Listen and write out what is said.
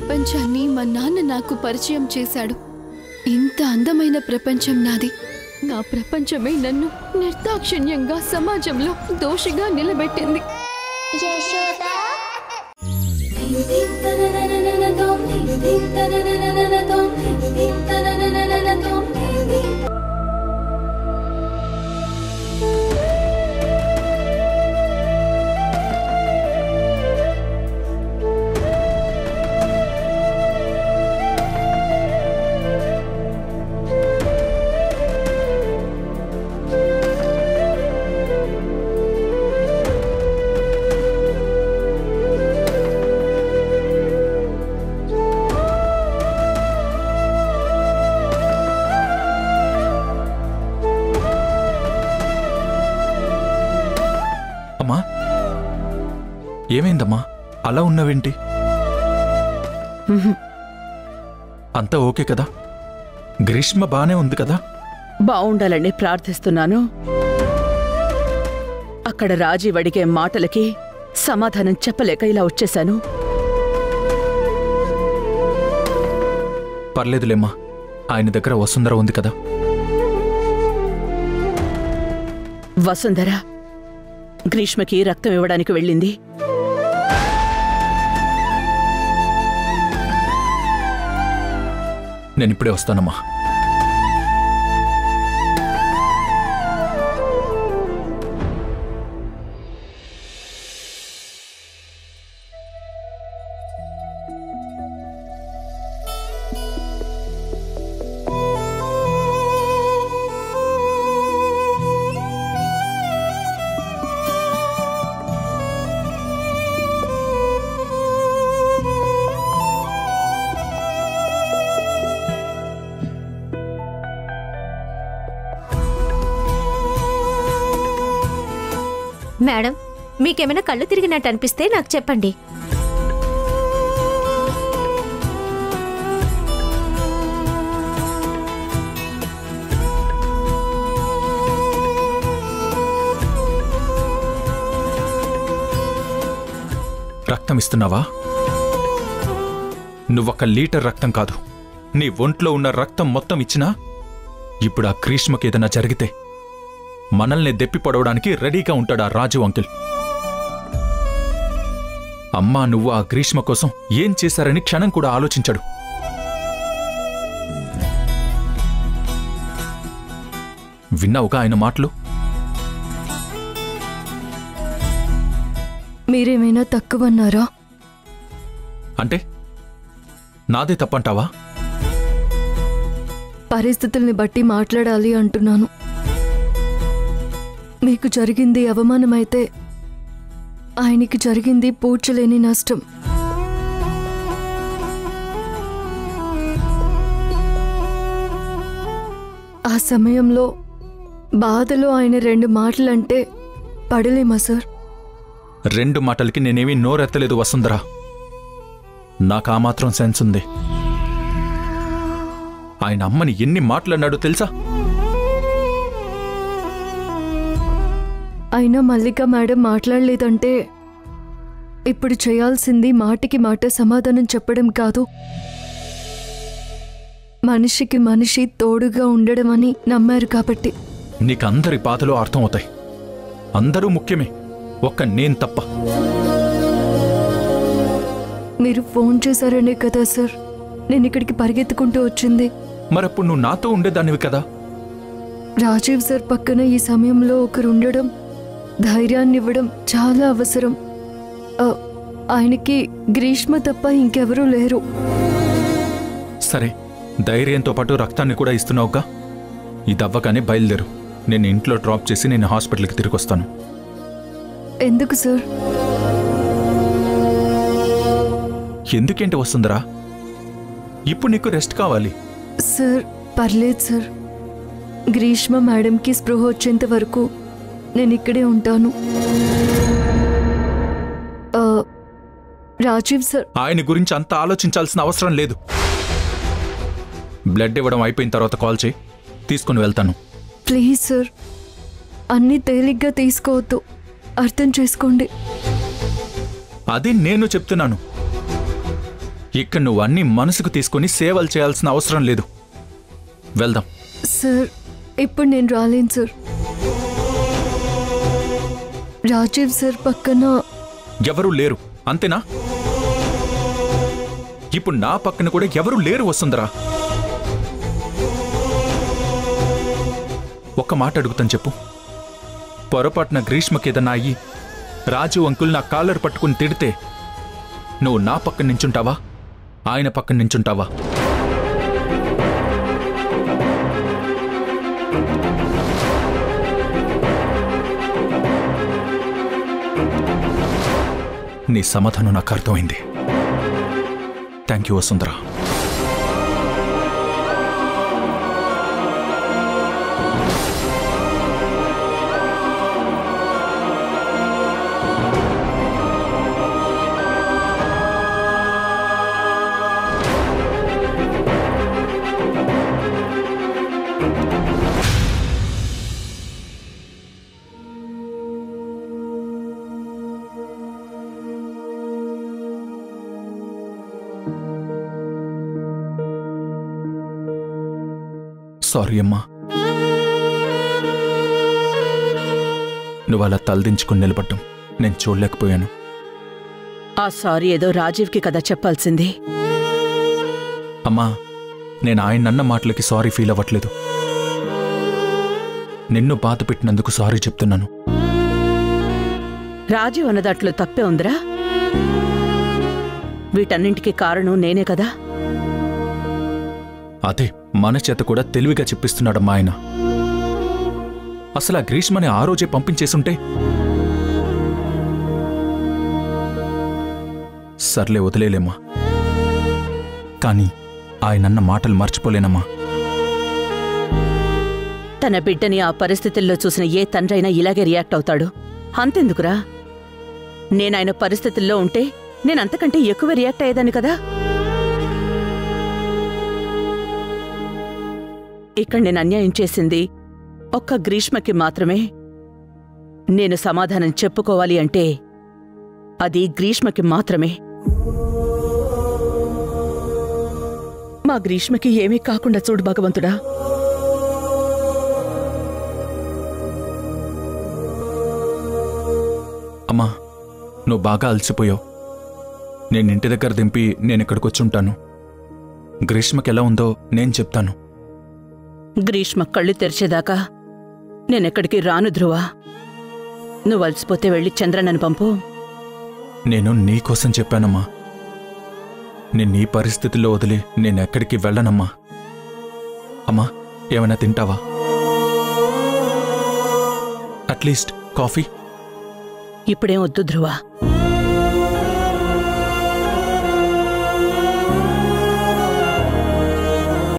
ప్రపంచాన్ని మా నాన్న నాకు పరిచయం చేశాడు. ఇంత అందమైన ప్రపంచం నాది. నా ప్రపంచమే నన్ను నిర్దాక్షిణ్యంగా సమాజంలో దోషిగా నిలబెట్టింది. ఏమైందమ్మా అలా ఉన్నవేంటి? అంతా ఓకే కదా? గ్రీష్మ బానే ఉంది కదా? బావుండాలని ప్రార్థిస్తున్నాను. అక్కడ రాజీవ్ అడిగే మాటలకి సమాధానం చెప్పలేక ఇలా వచ్చేశాను. పర్లేదులేమ్మా, ఆయన దగ్గర వసుంధర ఉంది కదా. వసుంధర గ్రీష్మకి రక్తం ఇవ్వడానికి వెళ్ళింది. నేనిప్పుడే వస్తానమ్మా. మేడం, మీకేమైనా కళ్ళు తిరిగినట్టు అనిపిస్తే నాకు చెప్పండి. రక్తం ఇస్తున్నావా? నువ్వొక లీటర్ రక్తం కాదు, నీ ఒంట్లో ఉన్న రక్తం మొత్తం ఇచ్చినా ఇప్పుడు ఆ గ్రీష్మకి ఏదైనా జరిగితే మనల్ని దెప్పి పొడవడానికి రెడీగా ఉంటాడు ఆ రాజు అంకిల్. అమ్మా నువ్వు ఆ గ్రీష్మ కోసం ఏం చేశారని క్షణం కూడా ఆలోచించడు. విన్నావుగా ఆయన మాటలు? మీరేమైనా తక్కువన్నారా? అంటే నాదే తప్పంటావా? పరిస్థితుల్ని బట్టి మాట్లాడాలి అంటున్నాను. మీకు జరిగింది అవమానమైతే ఆయనకి జరిగింది పూడ్చలేని నష్టం. ఆ సమయంలో బాధలో ఆయన 2 మాటలంటే పడలేమా సార్? 2 మాటలకి నేనేమీ నోరెత్తలేదు వసుంధర. నాకు ఆ మాత్రం సెన్స్ ఉంది. ఆయన అమ్మని ఎన్ని మాటలన్నాడో తెలుసా? అయినా మల్లిక మేడం మాట్లాడలేదంటే ఇప్పుడు చేయాల్సింది మాటికి మాట సమాధానం చెప్పడం కాదు, మనిషికి మనిషి తోడుగా ఉండడం అని నమ్మారు కాబట్టి. నీకందరి బాధలు అర్థమవుతాయి. అందరూ ముఖ్యమే, ఒక్క నేను తప్ప. మీరు ఫోన్ చేశారనే కదా సార్ నేను ఇక్కడికి పరిగెత్తుకుంటూ వచ్చింది. మరప్పుడు నువ్వు నాతో ఉండేదానివి కదా. రాజీవ్ సార్ పక్కన ఈ సమయంలో ఒకరు ఉండడం, ధైర్యాన్ని ఇవ్వడం చాలా అవసరం. ఆయనకి గ్రీష్మ తప్ప ఇంకెవరూ లేరు. సరే, ధైర్యంతో పాటు రక్తాన్ని కూడా ఇస్తున్నావుగా. ఇదవ్వగానే బయలుదేరు. నేను ఇంట్లో డ్రాప్ చేసి నేను హాస్పిటల్కి తిరిగి వస్తాను. ఎందుకు సార్? ఎందుకేంటి వస్తుందరా? ఇప్పుడు నీకు రెస్ట్ కావాలి. సార్ పర్లేదు సార్, గ్రీష్మ మేడంకి స్పృహ వచ్చేంత వరకు నేను ఇక్కడే ఉంటాను. రాజీవ్ సార్, ఆయన గురించి అంత ఆలోచించాల్సిన అవసరం లేదు. బ్లడ్ ఇవ్వడం అయిపోయిన తర్వాత కాల్ చేయి, తీసుకుని వెళ్తాను. ప్లీజ్ సార్, అన్నీ తేలిగ్గా తీసుకోవద్దు, అర్థం చేసుకోండి. అది నేను చెప్తున్నాను. ఇక్కడ నువ్వు అన్ని మనసుకు తీసుకుని సేవలు చేయాల్సిన అవసరం లేదు. వెళ్దాం. సార్, ఇప్పుడు నేను రాలేను సార్. రాజీవ్ సార్ పక్కన ఎవరూ లేరు, అంతేనా? ఇప్పుడు నా పక్కన కూడా ఎవరూ లేరు వసుంధరా. ఒక్క మాట అడుగుతాను చెప్పు. పొరపాటున గ్రీష్మకేదన్నా అయ్యి రాజు అంకుల్ నా కాలర్ పట్టుకుని తిడితే నువ్వు నా పక్కన నించుంటావా, ఆయన పక్కన నించుంటావా? నీ సమాధానం నాకు అర్థమైంది. Thank you Vasundhara. సారీ అమ్మా. నువ్వు అలా తలదించుకుని నిలబడ్డం నేను చూడలేకపోయాను. ఆ సారీ ఏదో రాజీవ్కి కదా చెప్పాల్సింది. అమ్మా, నేను ఆయనన్న మాటలకి సారీ ఫీల్ అవ్వట్లేదు. నిన్ను బాధ పెట్టినందుకు సారీ చెప్తున్నాను. రాజీవ్ అన్నదాట్లో తప్పే ఉందిరా. వీటన్నింటికీ కారణం నేనే కదా. అదే మన చేత కూడా తెలివిగా చెప్పిస్తున్నాడమ్మా ఆయన. అసలు ఆ గ్రీష్మని ఆ రోజే పంపించేసుంటే. సర్లే, వదిలేలేమ్మా. కానీ ఆయనన్న మాటలు మర్చిపోలేనమ్మా. తన బిడ్డని ఆ పరిస్థితుల్లో చూసిన ఏ తండ్రైనా ఇలాగే రియాక్ట్ అవుతాడు. అంతెందుకురా, నేనాయన పరిస్థితుల్లో ఉంటే నేనంతకంటే ఎక్కువ రియాక్ట్ అయ్యేదాన్ని కదా. ఇక్కడ నేను అన్యాయం చేసింది ఒక్క గ్రీష్మకి మాత్రమే. నేను సమాధానం చెప్పుకోవాలి అంటే అది గ్రీష్మకి మాత్రమే. మా గ్రీష్మకి ఏమీ కాకుండా చూడు భగవంతుడా. అమ్మా, నువ్వు బాగా అలసిపోయావు. నేను ఇంటి దగ్గర దింపి నేను ఇక్కడికి వచ్చి ఉంటాను. గ్రీష్మకి ఎలా ఉందో నేను చెప్తాను. గ్రీష్మ కళ్ళు తెరిచేదాకా నేనెక్కడికి రాను ధ్రువా. నువ్వు అలసిపోతే వెళ్ళి చంద్రన్నను పంపు. నేను నీకోసం చెప్పానమ్మా. నేను నీ పరిస్థితుల్లో వదిలి నేనెక్కడికి వెళ్ళనమ్మా. అమ్మా, ఏమైనా తింటావా? At least coffee? ఇప్పుడేం వద్దు ధ్రువా.